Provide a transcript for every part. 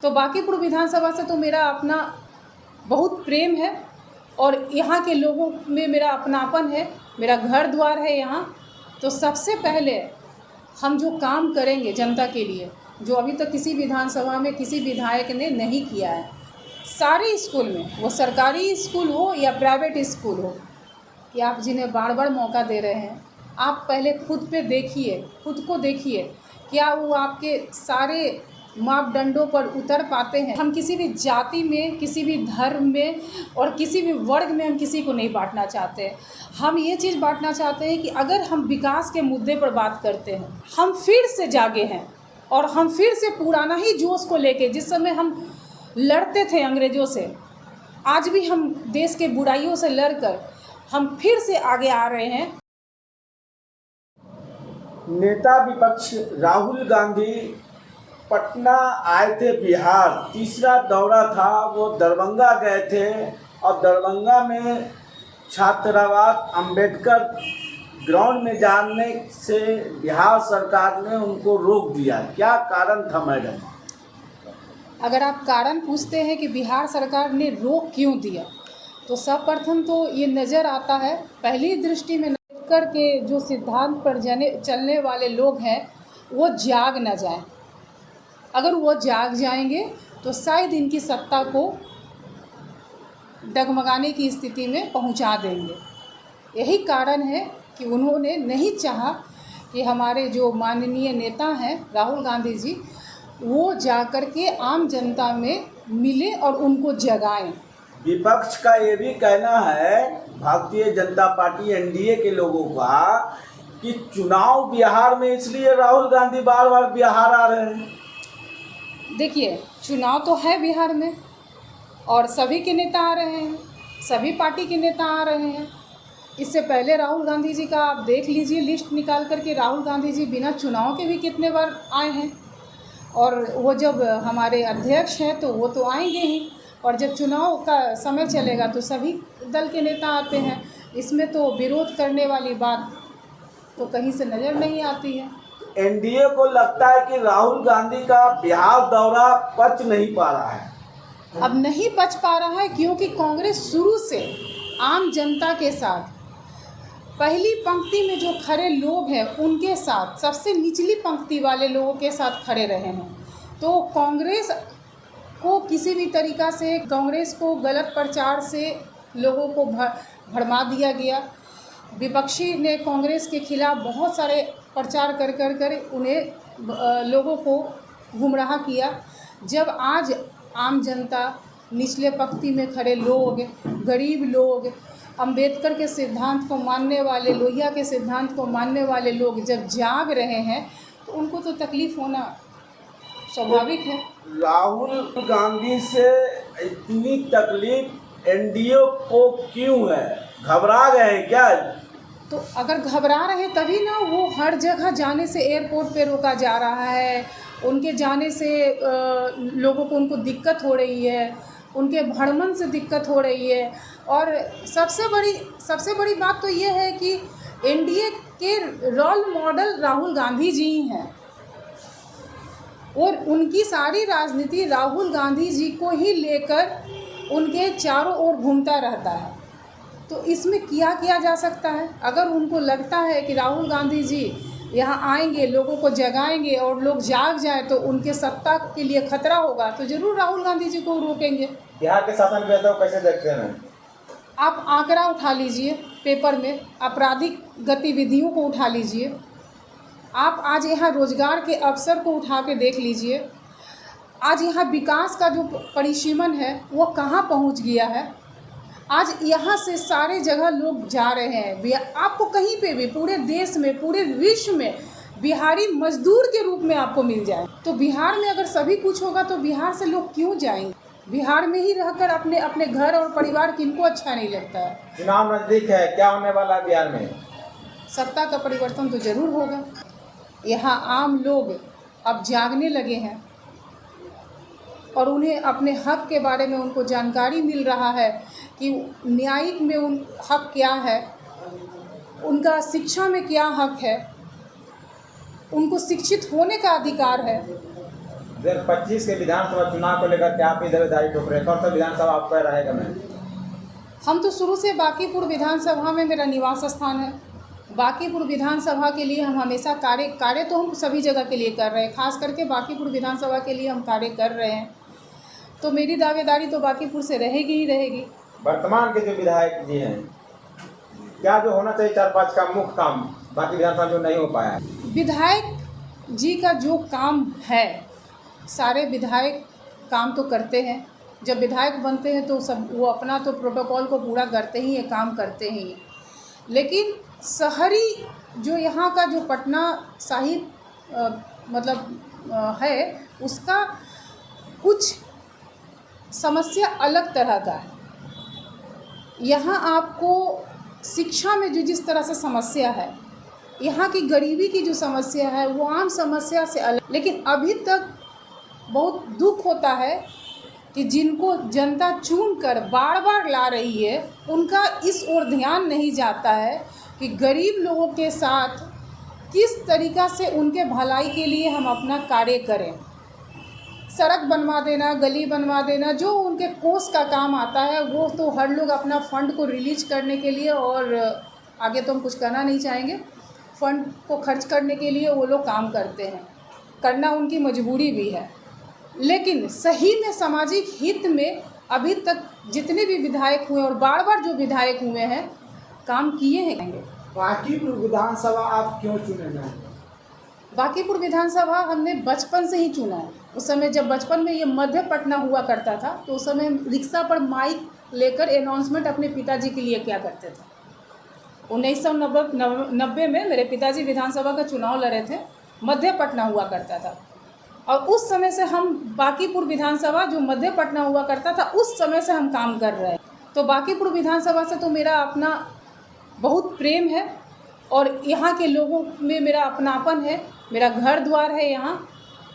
तो बांकीपुर विधानसभा से तो मेरा अपना बहुत प्रेम है और यहाँ के लोगों में मेरा अपनापन है, मेरा घर द्वार है यहाँ। तो सबसे पहले हम जो काम करेंगे जनता के लिए, जो अभी तक किसी विधानसभा में किसी विधायक ने नहीं किया है, सारे स्कूल में, वो सरकारी स्कूल हो या प्राइवेट स्कूल हो, कि आप जिन्हें बार बार मौका दे रहे हैं, आप पहले खुद पे देखिए, खुद को देखिए, क्या वो आपके सारे मापदंडों पर उतर पाते हैं। हम किसी भी जाति में, किसी भी धर्म में और किसी भी वर्ग में हम किसी को नहीं बांटना चाहते। हम ये चीज़ बांटना चाहते हैं कि अगर हम विकास के मुद्दे पर बात करते हैं, हम फिर से जागे हैं और हम फिर से पुराना ही जोश को लेके, जिस समय हम लड़ते थे अंग्रेज़ों से, आज भी हम देश के बुराइयों से लड़कर हम फिर से आगे आ रहे हैं। नेता विपक्ष राहुल गांधी पटना आए थे बिहार, तीसरा दौरा था, वो दरभंगा गए थे और दरभंगा में छात्रावास अंबेडकर ग्राउंड में जाने से बिहार सरकार ने उनको रोक दिया। क्या कारण था मैडम? अगर आप कारण पूछते हैं कि बिहार सरकार ने रोक क्यों दिया, तो सर्वप्रथम तो ये नज़र आता है, पहली दृष्टि में अम्बेडकर के जो सिद्धांत पर चलने वाले लोग हैं वो जाग न जाएं। अगर वो जाग जाएंगे तो शायद इनकी सत्ता को डगमगाने की स्थिति में पहुंचा देंगे। यही कारण है कि उन्होंने नहीं चाहा कि हमारे जो माननीय नेता हैं राहुल गांधी जी, वो जाकर के आम जनता में मिले और उनको जगाएं। विपक्ष का ये भी कहना है, भारतीय जनता पार्टी एनडीए के लोगों का, कि चुनाव बिहार में इसलिए राहुल गांधी बार बार बिहार आ रहे हैं। देखिए, चुनाव तो है बिहार में और सभी के नेता आ रहे हैं, सभी पार्टी के नेता आ रहे हैं। इससे पहले राहुल गांधी जी का आप देख लीजिए लिस्ट निकाल करके, राहुल गांधी जी बिना चुनाव के भी कितने बार आए हैं। और वो जब हमारे अध्यक्ष हैं तो वो तो आएंगे ही, और जब चुनाव का समय चलेगा तो सभी दल के नेता आते हैं। इसमें तो विरोध करने वाली बात तो कहीं से नज़र नहीं आती है। एनडीए को लगता है कि राहुल गांधी का बिहार दौरा पच नहीं पा रहा है। अब नहीं पच पा रहा है क्योंकि कांग्रेस शुरू से आम जनता के साथ, पहली पंक्ति में जो खड़े लोग हैं उनके साथ, सबसे निचली पंक्ति वाले लोगों के साथ खड़े रहे हैं। तो कांग्रेस को किसी भी तरीक़ा से, कांग्रेस को गलत प्रचार से लोगों को भरमा दिया गया। विपक्षी ने कांग्रेस के खिलाफ बहुत सारे प्रचार कर उन्हें लोगों को गुमराह किया। जब आज आम जनता, निचले पंक्ति में खड़े लोग, गरीब लोग, अंबेडकर के सिद्धांत को मानने वाले, लोहिया के सिद्धांत को मानने वाले लोग जब जाग रहे हैं तो उनको तो तकलीफ़ होना स्वाभाविक है। राहुल गांधी से इतनी तकलीफ एनडीए को क्यों है? घबरा गए हैं क्या? तो अगर घबरा रहे तभी ना, वो हर जगह जाने से एयरपोर्ट पे रोका जा रहा है, उनके जाने से लोगों को उनको दिक्कत हो रही है, उनके भ्रमण से दिक्कत हो रही है। और सबसे बड़ी बात तो ये है कि एनडीए के रोल मॉडल राहुल गांधी जी ही हैं और उनकी सारी राजनीति राहुल गांधी जी को ही लेकर उनके चारों ओर घूमता रहता है। तो इसमें किया जा सकता है? अगर उनको लगता है कि राहुल गांधी जी यहाँ आएंगे, लोगों को जगाएंगे और लोग जाग जाएं तो उनके सत्ता के लिए खतरा होगा, तो ज़रूर राहुल गांधी जी को रोकेंगे। बिहार के शासन व्यवस्था को कैसे देखते हैं? आप आंकड़ा उठा लीजिए, पेपर में आपराधिक गतिविधियों को उठा लीजिए, आप आज यहाँ रोजगार के अवसर को उठा के देख लीजिए, आज यहाँ विकास का जो परिसीमन है वो कहाँ पहुँच गया है। आज यहाँ से सारे जगह लोग जा रहे हैं। आपको कहीं पे भी पूरे देश में, पूरे विश्व में बिहारी मजदूर के रूप में आपको मिल जाए। तो बिहार में अगर सभी कुछ होगा तो बिहार से लोग क्यों जाएंगे? बिहार में ही रहकर अपने घर और परिवार किनको अच्छा नहीं लगता है? चुनाव नजदीक है, क्या होने वाला है बिहार में? सत्ता का परिवर्तन तो जरूर होगा। यहाँ आम लोग अब जागने लगे हैं और उन्हें अपने हक के बारे में उनको जानकारी मिल रहा है कि न्यायिक में उन हक क्या है, उनका शिक्षा में क्या हक है, उनको शिक्षित होने का अधिकार है। 2025 के विधानसभा चुनाव को लेकर के आप इधर उधर ठोक रहे हैं, कौन सा विधानसभा आपका रहेगा? हम तो शुरू से बांकीपुर विधानसभा में मेरा निवास स्थान है। बांकीपुर विधानसभा के लिए हम हमेशा कार्य तो हम सभी जगह के लिए कर रहे हैं, खास करके बांकीपुर विधानसभा के लिए हम कार्य कर रहे हैं। तो मेरी दावेदारी तो बांकीपुर से रहेगी ही रहेगी। वर्तमान के जो विधायक जी हैं, क्या जो होना चाहिए 4-5 का मुख्य काम बाकी विधानसभा जो नहीं हो पाया है? विधायक जी का जो काम है, सारे विधायक काम तो करते हैं। जब विधायक बनते हैं तो सब वो अपना तो प्रोटोकॉल को पूरा करते ही, ये काम करते ही। लेकिन शहरी जो यहाँ का जो पटना साहिब है, उसका कुछ समस्या अलग तरह का है। यहाँ आपको शिक्षा में जो जिस तरह से समस्या है, यहाँ की गरीबी की जो समस्या है, वो आम समस्या से अलग। लेकिन अभी तक बहुत दुख होता है कि जिनको जनता चुन कर बार बार ला रही है, उनका इस ओर ध्यान नहीं जाता है कि गरीब लोगों के साथ किस तरीक़ा से उनके भलाई के लिए हम अपना कार्य करें। सड़क बनवा देना, गली बनवा देना, जो उनके कोष का काम आता है, वो तो हर लोग अपना फ़ंड को रिलीज करने के लिए, और आगे तो हम कुछ कहना नहीं चाहेंगे, फ़ंड को खर्च करने के लिए वो लोग काम करते हैं, करना उनकी मजबूरी भी है। लेकिन सही में सामाजिक हित में अभी तक जितने भी विधायक हुए और बार बार जो विधायक हुए हैं, काम किए हैं। बांकीपुर विधानसभा आप क्यों चुने हैं? बांकीपुर विधानसभा हमने बचपन से ही चुना है। उस समय जब बचपन में ये मध्य पटना हुआ करता था, तो उस समय रिक्शा पर माइक लेकर अनाउंसमेंट अपने पिताजी के लिए क्या करते थे। 1990 में मेरे पिताजी विधानसभा का चुनाव लड़े थे, मध्य पटना हुआ करता था। और उस समय से हम बांकीपुर विधानसभा जो मध्य पटना हुआ करता था, उस समय से हम काम कर रहे हैं। तो बांकीपुर विधानसभा से तो मेरा अपना बहुत प्रेम है, और यहाँ के लोगों में मेरा अपनापन है। मेरा घर द्वार है यहाँ,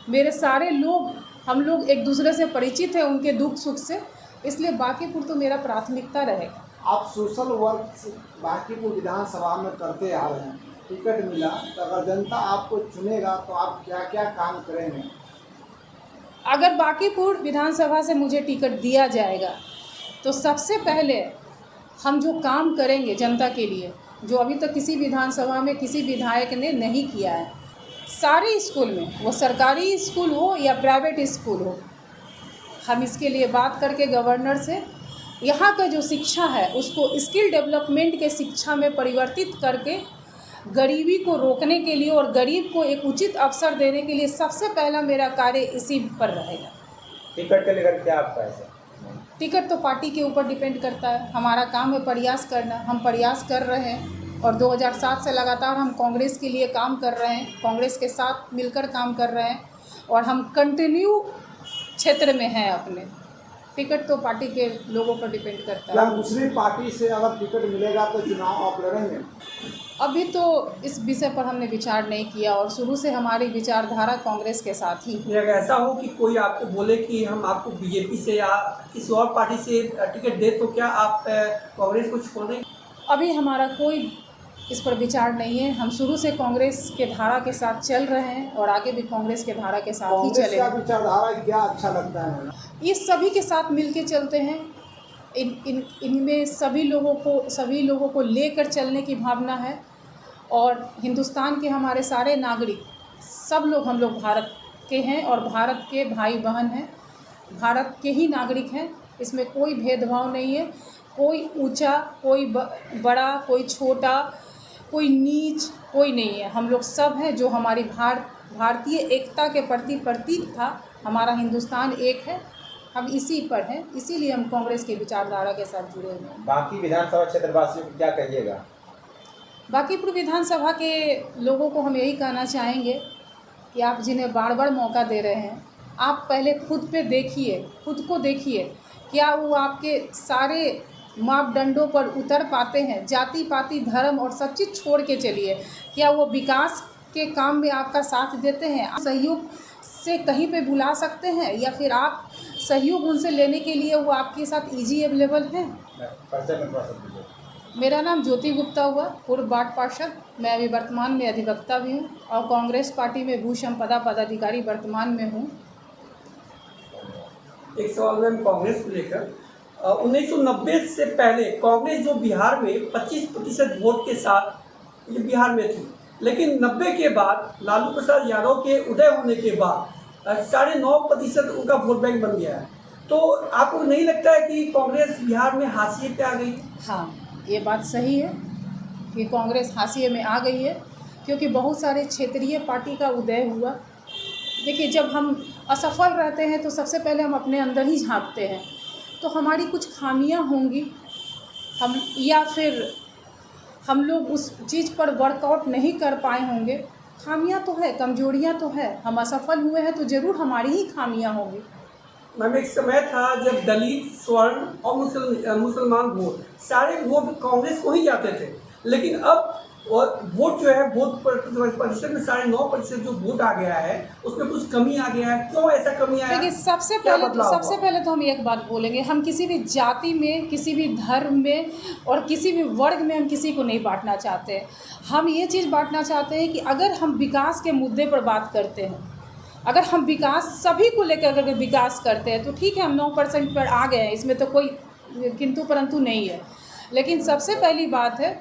मेरे सारे लोग, हम लोग एक दूसरे से परिचित हैं उनके दुख सुख से, इसलिए बांकीपुर तो मेरा प्राथमिकता रहेगा। आप सोशल वर्क बांकीपुर विधानसभा में करते आ रहे हैं, टिकट मिला तो अगर जनता आपको चुनेगा तो आप क्या क्या काम करेंगे? अगर बांकीपुर विधानसभा से मुझे टिकट दिया जाएगा तो सबसे पहले हम जो काम करेंगे जनता के लिए, जो अभी तक किसी विधानसभा में किसी विधायक ने नहीं किया है, सारे स्कूल में, वो सरकारी स्कूल हो या प्राइवेट स्कूल हो, हम इसके लिए बात करके गवर्नर से यहाँ का जो शिक्षा है उसको स्किल डेवलपमेंट के शिक्षा में परिवर्तित करके गरीबी को रोकने के लिए और गरीब को एक उचित अवसर देने के लिए सबसे पहला मेरा कार्य इसी पर रहेगा। टिकट के लेकर क्या आपका है? टिकट तो पार्टी के ऊपर डिपेंड करता है। हमारा काम है प्रयास करना, हम प्रयास कर रहे हैं, और 2007 से लगातार हम कांग्रेस के लिए काम कर रहे हैं, कांग्रेस के साथ मिलकर काम कर रहे हैं, और हम कंटिन्यू क्षेत्र में हैं अपने। टिकट तो पार्टी के लोगों पर डिपेंड करता क्या है। दूसरी पार्टी से अगर टिकट मिलेगा तो चुनाव आप लड़ेंगे? अभी तो इस विषय पर हमने विचार नहीं किया, और शुरू से हमारी विचारधारा कांग्रेस के साथ ही। अगर ऐसा हो कि कोई आपको बोले कि हम आपको बीजेपी से या किसी और पार्टी से टिकट दे, तो क्या आप कांग्रेस को छोड़ेंगे? अभी हमारा कोई इस पर विचार नहीं है। हम शुरू से कांग्रेस के धारा के साथ चल रहे हैं, और आगे भी कांग्रेस के धारा के साथ ही कांग्रेस का चलेंगे। विचारधारा क्या अच्छा लगता है? ये सभी के साथ मिलके चलते हैं। इनमें सभी लोगों को लेकर चलने की भावना है, और हिंदुस्तान के हमारे सारे नागरिक, सब लोग, हम लोग भारत के हैं और भारत के भाई बहन हैं, भारत के ही नागरिक हैं। इसमें कोई भेदभाव नहीं है, कोई ऊंचा, कोई बड़ा, कोई छोटा, कोई नीच, कोई नहीं है। हम लोग सब हैं। जो हमारी भारतीय एकता के प्रति प्रतीक था, हमारा हिंदुस्तान एक है, हम इसी पर हैं, इसीलिए हम कांग्रेस के विचारधारा के साथ जुड़े हुए हैं। बाकी विधानसभा क्षेत्र वासियों को क्या कहिएगा? बांकीपुर विधानसभा के लोगों को हम यही कहना चाहेंगे कि आप जिन्हें बार बार मौका दे रहे हैं, आप पहले खुद को देखिए, क्या वो आपके सारे मापदंडों पर उतर पाते हैं? जाति पाति धर्म और सब चीज़ छोड़ के चलिए। क्या वो विकास के काम में आपका साथ देते हैं? आप सहयोग से कहीं पे बुला सकते हैं, या फिर आप सहयोग उनसे लेने के लिए वो आपके साथ ईजी अवेलेबल हैं? मेरा नाम ज्योति गुप्ता हुआ, पूर्व वार्ड पार्षद। मैं अभी वर्तमान में अधिवक्ता भी हूँ, और कांग्रेस पार्टी में भू संपदा पदाधिकारी वर्तमान में हूँ। एक सवाल मैम कांग्रेस को लेकर 1990 से पहले कांग्रेस जो बिहार में 25% वोट के साथ ये बिहार में थी, लेकिन 90 के बाद लालू प्रसाद यादव के उदय होने के बाद 9.5% उनका वोट बैंक बन गया है। तो आपको नहीं लगता है कि कांग्रेस बिहार में हाशिए पे आ गई है? हाँ, ये बात सही है कि कांग्रेस हाशिए में आ गई है, क्योंकि बहुत सारे क्षेत्रीय पार्टी का उदय हुआ। देखिए, जब हम असफल रहते हैं तो सबसे पहले हम अपने अंदर ही झांकते हैं, तो हमारी कुछ खामियां होंगी, हम या फिर हम लोग उस चीज़ पर वर्कआउट नहीं कर पाए होंगे। खामियां तो है, कमजोरियां तो है, हम असफल हुए हैं तो ज़रूर हमारी ही खामियां होंगी। मैम एक समय था जब दलित, स्वर्ण और मुसलमान वोट सारे वोट कांग्रेस को ही जाते थे, लेकिन अब वोट जो है वोट प्रतिशत में 9.5% जो वोट आ गया है उसमें कुछ कमी आ गया है। क्यों ऐसा कमी आया? देखिए, सबसे पहले तो हम एक बात बोलेंगे, हम किसी भी जाति में, किसी भी धर्म में और किसी भी वर्ग में हम किसी को नहीं बांटना चाहते। हम ये चीज़ बांटना चाहते हैं कि अगर हम विकास के मुद्दे पर बात करते हैं, अगर हम विकास सभी को लेकर अगर विकास करते हैं तो ठीक है, हम 9% पर आ गए हैं, इसमें तो कोई किंतु परंतु नहीं है। लेकिन सबसे पहली बात है,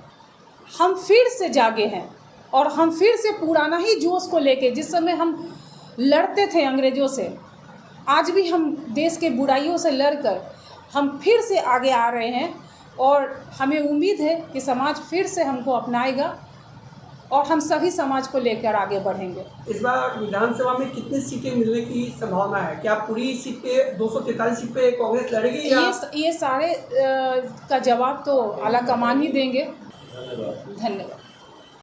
हम फिर से जागे हैं और हम फिर से पुराना ही जोश को लेके, जिस समय हम लड़ते थे अंग्रेज़ों से, आज भी हम देश के बुराइयों से लड़कर हम फिर से आगे आ रहे हैं और हमें उम्मीद है कि समाज फिर से हमको अपनाएगा और हम सभी समाज को लेकर आगे बढ़ेंगे। इस बार विधानसभा में कितनी सीटें मिलने की संभावना है? क्या पूरी सीट पे 243 सीट पे कांग्रेस लड़ेगी या? ये सारे का जवाब तो आला कमान ही देंगे। धन्यवाद।